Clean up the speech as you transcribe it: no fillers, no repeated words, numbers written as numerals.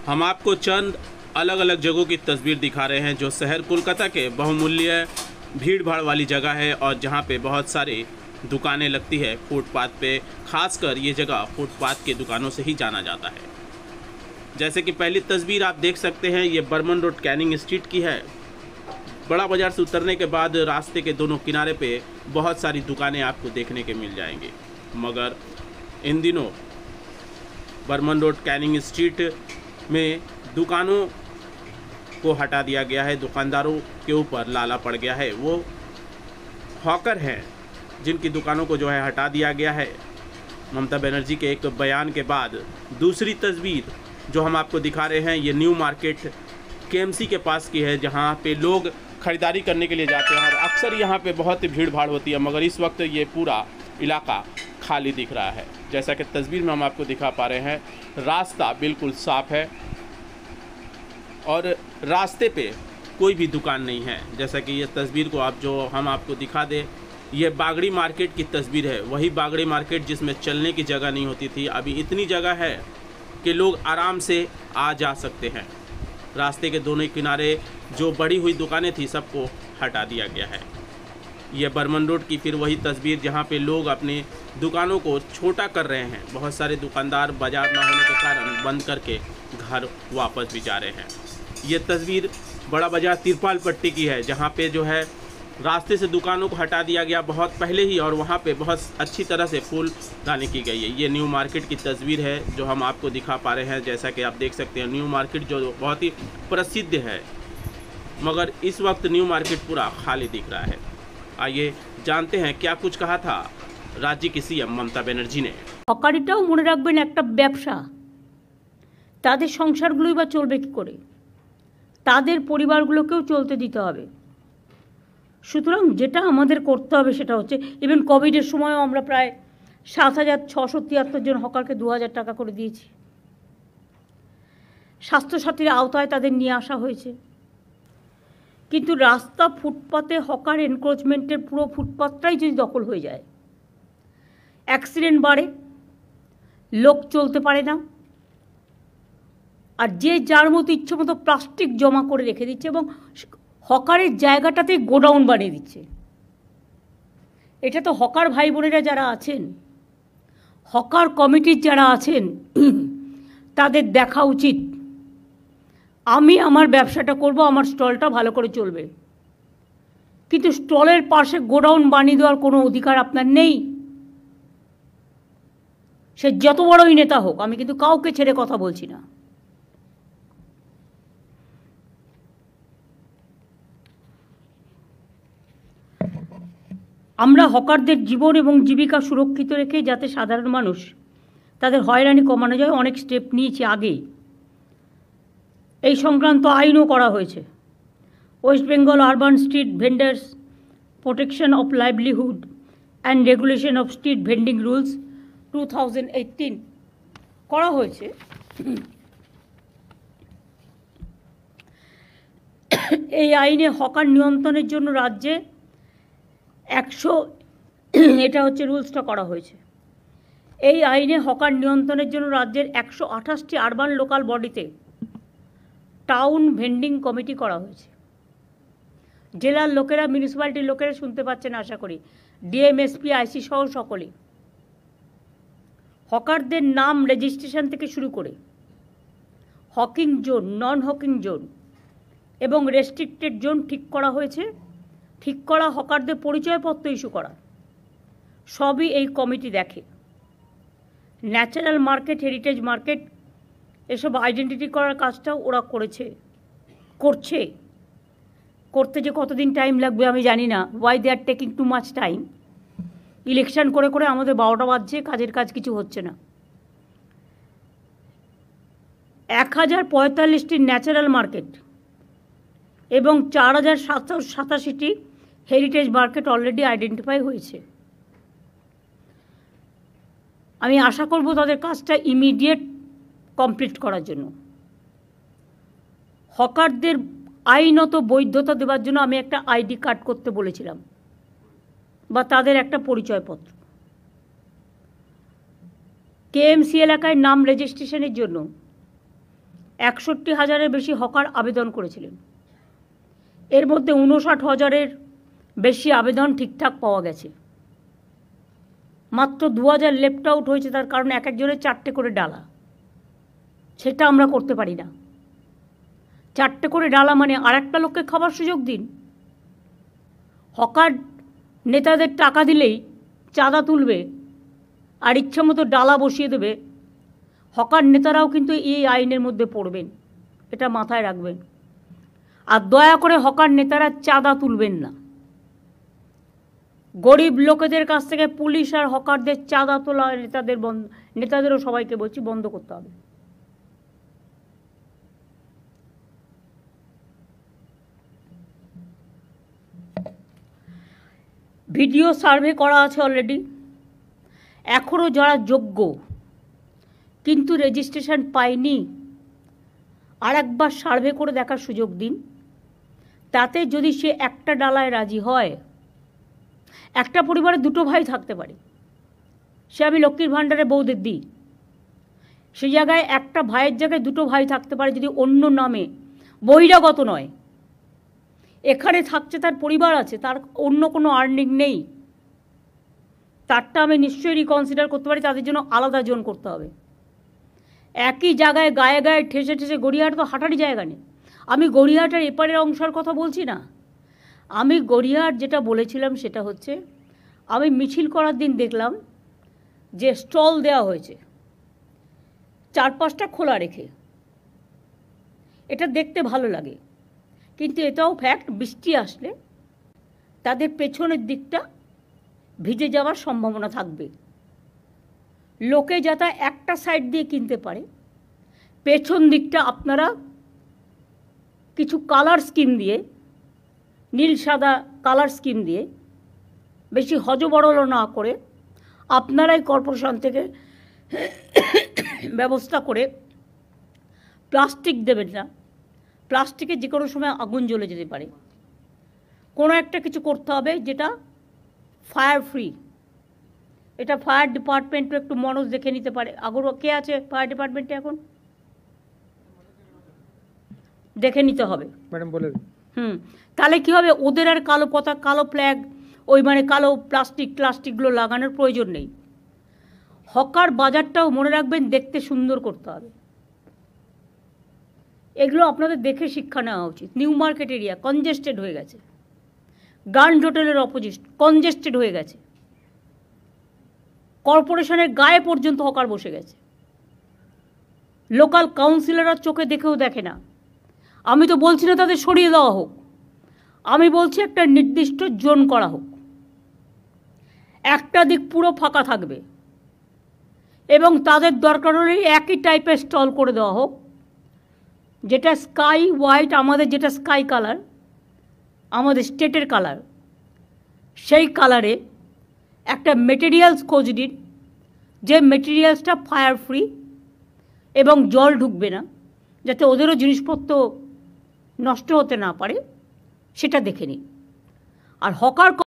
हम आपको चंद अलग अलग जगहों की तस्वीर दिखा रहे हैं जो शहर कोलकाता के बहुमूल्य भीड़ भाड़ वाली जगह है और जहां पे बहुत सारी दुकानें लगती है फुटपाथ पे। खासकर ये जगह फुटपाथ के दुकानों से ही जाना जाता है। जैसे कि पहली तस्वीर आप देख सकते हैं, ये बर्मन रोड कैनिंग स्ट्रीट की है। बड़ा बाज़ार से उतरने के बाद रास्ते के दोनों किनारे पे बहुत सारी दुकानें आपको देखने के मिल जाएंगी, मगर इन दिनों बर्मन रोड कैनिंग स्ट्रीट में दुकानों को हटा दिया गया है। दुकानदारों के ऊपर लाला पड़ गया है। वो हॉकर हैं जिनकी दुकानों को जो है हटा दिया गया है ममता बनर्जी के एक बयान के बाद। दूसरी तस्वीर जो हम आपको दिखा रहे हैं, ये न्यू मार्केट केएमसी के पास की है, जहां पे लोग खरीदारी करने के लिए जाते हैं और अक्सर यहां पे बहुत ही भीड़ भाड़ होती है, मगर इस वक्त ये पूरा इलाका खाली दिख रहा है। जैसा कि तस्वीर में हम आपको दिखा पा रहे हैं, रास्ता बिल्कुल साफ है और रास्ते पे कोई भी दुकान नहीं है। जैसा कि ये तस्वीर को आप जो हम आपको दिखा दें, ये बागड़ी मार्केट की तस्वीर है। वही बागड़ी मार्केट जिसमें चलने की जगह नहीं होती थी, अभी इतनी जगह है कि लोग आराम से आ जा सकते हैं। रास्ते के दोनों किनारे जो बड़ी हुई दुकानें थी सबको हटा दिया गया है। ये बर्मन रोड की फिर वही तस्वीर जहां पे लोग अपनी दुकानों को छोटा कर रहे हैं। बहुत सारे दुकानदार बाजार ना होने के कारण बंद करके घर वापस भी जा रहे हैं। ये तस्वीर बड़ा बाजार तिरपाल पट्टी की है, जहां पे जो है रास्ते से दुकानों को हटा दिया गया बहुत पहले ही, और वहां पे बहुत अच्छी तरह से फूलदानी की गई है। ये न्यू मार्केट की तस्वीर है जो हम आपको दिखा पा रहे हैं। जैसा कि आप देख सकते हैं, न्यू मार्केट जो बहुत ही प्रसिद्ध है, मगर इस वक्त न्यू मार्केट पूरा खाली दिख रहा है। आइए जानते हैं क्या कुछ कहा था राज्य की सीएम ममता बनर्जी ने। হকারিটাও মনে রাখবেন একটা ব্যবসা, তাদের সংসারগুলোই বা চলবে কী করে, তাদের পরিবারগুলোকেও চলতে দিতে হবে। সুতরাং যেটা আমাদের করতে হবে সেটা হচ্ছে, ইভেন কোভিডের সময়ও আমরা প্রায় ৭,৬৭৩ জন হকারকে ২,০০০ টাকা করে দিয়েছি। স্বাস্থ্যসাথীর আওতায় তাদের নিয়ে আসা হয়েছে। কিন্তু রাস্তা ফুটপাতে হকার এনক্রোচমেন্টের পুরো ফুটপাতটাই যদি দখল হয়ে যায়, অ্যাক্সিডেন্ট বাড়ে, লোক চলতে পারে না, আর যে যার মতো ইচ্ছে মতো প্লাস্টিক জমা করে রেখে দিচ্ছে এবং হকারের জায়গাটাতে গোডাউন বানিয়ে দিচ্ছে। এটা তো হকার ভাই বোনেরা যারা আছেন, হকার কমিটির যারা আছেন, তাদের দেখা উচিত। আমি আমার ব্যবসাটা করব, আমার স্টলটা ভালো করে চলবে, কিন্তু স্টলের পাশে গোডাউন বানিয়ে দেওয়ার কোনো অধিকার আপনার নেই। সে যত বড়ই নেতা হোক, আমি কিন্তু কাউকে ছেড়ে কথা বলছি না। আমরা হকারদের জীবন এবং জীবিকা সুরক্ষিত রেখে যাতে সাধারণ মানুষ তাদের হয়রানি কমানো যায় অনেক স্টেপ নিয়েছি আগেই। এই সংক্রান্ত আইনও করা হয়েছে। West Bengal urban street vendors protection of livelihood and regulation of street vending rules 2018 করা হয়েছে। এই আইনে হকার নিয়ন্ত্রণের জন্য রাজ্যে 100 এটা হচ্ছে রুলসটা করা হয়েছে। এই আইনে হকার নিয়ন্ত্রণের জন্য রাজ্যের 128টি আরবান লোকাল বডিতে টাউন ভেন্ডিং কমিটি করা হয়েছে। জেলার লোকেরা, মিউনিসিপ্যালিটির লোকেরা শুনতে পাচ্ছেন আশা করি, ডিএম, এসপি, আইসি সহ সকলে। হকারদের নাম রেজিস্ট্রেশন থেকে শুরু করে হকিং জোন, নন হকিং জোন এবং রেস্ট্রিক্টেড জোন ঠিক করা হয়েছে। ঠিক করা হকারদের পরিচয়পত্র ইস্যু করা, সবই এই কমিটি দেখে। ন্যাচারাল মার্কেট, হেরিটেজ মার্কেট, এসব আইডেন্টিটি করার কাজটাও ওরা করছে। করতে যে কতদিন টাইম লাগবে আমি জানি না। Why they are taking too much time. Election করে করে আমাদের 12টা বাজছে, কাজের কাজ কিছু হচ্ছে না। 1045টি ন্যাচারাল মার্কেট এবং 4,787টি হেরিটেজ মার্কেট অলরেডি আইডেন্টিফাই হয়েছে। আমি আশা করব তাদের কাজটা ইমিডিয়েট কমপ্লিট করার জন্য। হকারদের আইনত বৈধতা দেওয়ার জন্য আমি একটা আইডি কার্ড করতে বলেছিলাম, বা তাদের একটা পরিচয়পত্র। কেএমসি এলাকায় নাম রেজিস্ট্রেশনের জন্য 61,000-এর বেশি হকার আবেদন করেছিলেন। এর মধ্যে 59,000-এর বেশি আবেদন ঠিকঠাক পাওয়া গেছে। মাত্র 2,000 লেফট আউট হয়েছে, তার কারণ এক একজনের 4টে করে ডালা। সেটা আমরা করতে পারি না। 4টে করে ডালা মানে আরেকটা লোককে খাবার সুযোগ দিন। হকার নেতাদের টাকা দিলেই চাঁদা তুলবে আর ইচ্ছামতো ডালা বসিয়ে দেবে। হকার নেতারাও কিন্তু এই আইনের মধ্যে পড়বেন, এটা মাথায় রাখবেন। আর দয়া করে হকার নেতারা চাঁদা তুলবেন না। গরিব লোকেদের কাছ থেকে পুলিশ আর হকারদের চাঁদা তোলা নেতাদেরও সবাইকে বলছি বন্ধ করতে হবে। ভিডিও সার্ভে করা আছে অলরেডি। এখনও যারা যোগ্য কিন্তু রেজিস্ট্রেশন পায়নি, আর একবার সার্ভে করে দেখার সুযোগ দিন। তাতে যদি সে একটা ডালায় রাজি হয়, একটা পরিবারে 2টো ভাই থাকতে পারে, সে আমি লক্ষ্মীর ভাণ্ডারে বউদের দিই, সেই জায়গায় একটা ভাইয়ের জায়গায় 2টো ভাই থাকতে পারে যদি অন্য নামে, বহিরাগত নয়। এখানে থাকছে, তার পরিবার আছে, তার অন্য কোনো আর্নিং নেই, তারটা আমি নিশ্চয়ই রিকনসিডার করতে পারি। তাদের জন্য আলাদা জোন করতে হবে। একই জায়গায় গায়ে গায়ে ঠেসে ঠেসে, গড়িয়াহাট তো হাঁটারই জায়গা নেই। আমি গড়িয়াহাটের এপারের অংশের কথা বলছি না। আমি গড়িয়াহাট যেটা বলেছিলাম সেটা হচ্ছে, আমি মিছিল করার দিন দেখলাম যে স্টল দেওয়া হয়েছে 4-5টা খোলা রেখে। এটা দেখতে ভালো লাগে, কিন্তু এটাও ফ্যাক্ট, বৃষ্টি আসলে তাদের পেছনের দিকটা ভিজে যাওয়ার সম্ভাবনা থাকবে। লোকে যাতে একটা সাইড দিয়ে কিনতে পারে, পেছন দিকটা আপনারা কিছু কালার স্কিম দিয়ে, নীল সাদা কালার স্কিম দিয়ে, বেশি হজবরল না করে, আপনারাই কর্পোরেশন থেকে ব্যবস্থা করে প্লাস্টিক দেবেন না। প্লাস্টিকে যে কোনো সময় আগুন জ্বলে যেতে পারে। কোনো একটা কিছু করতে হবে যেটা ফায়ার ফ্রি। এটা ফায়ার ডিপার্টমেন্টও একটু মনোজ দেখে নিতে পারে। কে আছে ফায়ার ডিপার্টমেন্টে এখন? দেখে নিতে হবে ম্যাডাম, বলে দিন। তাহলে কী হবে, ওদের আর কালো পতাকা, কালো ফ্ল্যাগ, ওই মানে কালো প্লাস্টিকগুলো লাগানোর প্রয়োজন নেই। হকার বাজারটাও মনে রাখবেন, দেখতে সুন্দর করতে হবে। এগুলো আপনাদের দেখে শিক্ষা নেওয়া উচিত। নিউ মার্কেট এরিয়া কনজেস্টেড হয়ে গেছে, গার্লস হোটেলের অপোজিট কনজেস্টেড হয়ে গেছে, কর্পোরেশনের গায়ে পর্যন্ত হকার বসে গেছে। লোকাল কাউন্সিলররা চোখে দেখেও দেখে না। আমি তো বলছি না তাদের সরিয়ে দেওয়া হোক, আমি বলছি একটা নির্দিষ্ট জোন করা হোক, একটা দিক পুরো ফাঁকা থাকবে এবং তাদের দরকার হলে একই টাইপের স্টল করে দেওয়া হোক, যেটা স্কাই হোয়াইট, আমাদের যেটা স্কাই কালার, আমাদের স্টেটের কালার, সেই কালারে একটা মেটেরিয়ালস খোঁজ দিন, যে মেটেরিয়ালসটা ফায়ার ফ্রি এবং জল ঢুকবে না, যাতে ওদেরও জিনিসপত্র নষ্ট হতে না পারে, সেটা দেখে নিন। আর হকার